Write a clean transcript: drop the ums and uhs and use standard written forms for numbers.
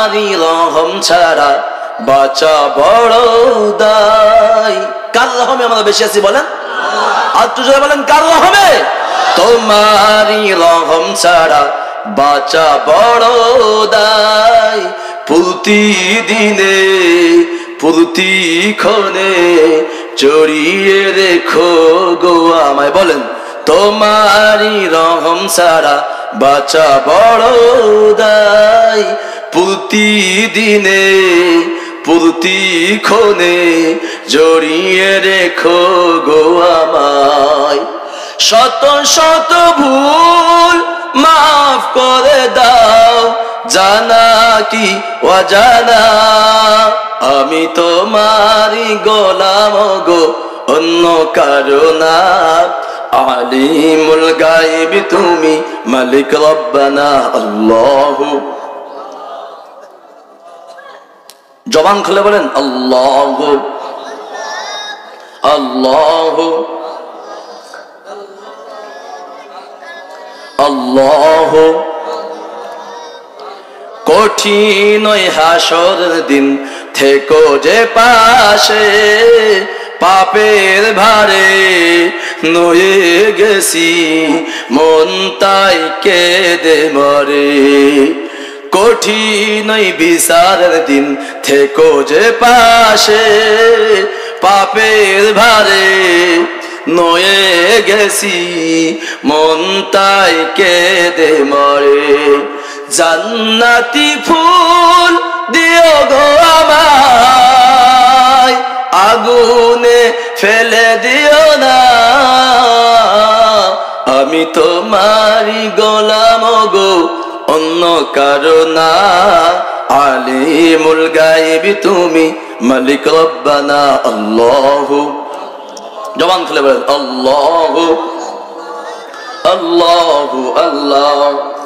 তোমারই রহম ছাড়া বাঁচা বড় দায়। কার রহমে আমরা বেশি আছি বলেন? আর একটু জোরে বলেন, কার রহমে? তোমারই রহম ছাড়া বাঁচা বড় দায়। প্রতিদিনে প্রতিক্ষণে জড়িয়ে রেখো গো আমায়। বলেন, তোমারই রহম ছাড়া বাঁচা বড় দায়। প্রতিদিনে প্রতিক্ষণে জড়িয়ে রেখো গো আমায়। শত শত ভুল মাফ করে দাও, জানা কি অজানা। আমি তোমারই গোলাম গো, অন্য কারো না। আলিমুল গায়ব তুমি, মালিক রব্বানা আল্লাহু। জবান খুলে বলেন আল্লাহু আল্লাহু আল্লাহু। কঠিন হাসরের দিন থেকো যে পাশে, পাপের ভারে নয়ে গেছি মন তাই কেঁদে মরে। কঠিন বিচারের দিন থেকো যে পাশে, পাপের ভারে নয়ে গেছি মন তাই কেঁদে মরে। জান্নাতি ফুল দিও গো আমায়, আগুনে ফেলে দিও না। আমি তোমারই গোলাম গো, অন্য কারো না। আলিমুল গায়ব তুমি, মালিক রব্বানা আল্লাহু। জবান খুলে বলেন আল্লাহু আল্লাহু আল্লাহ।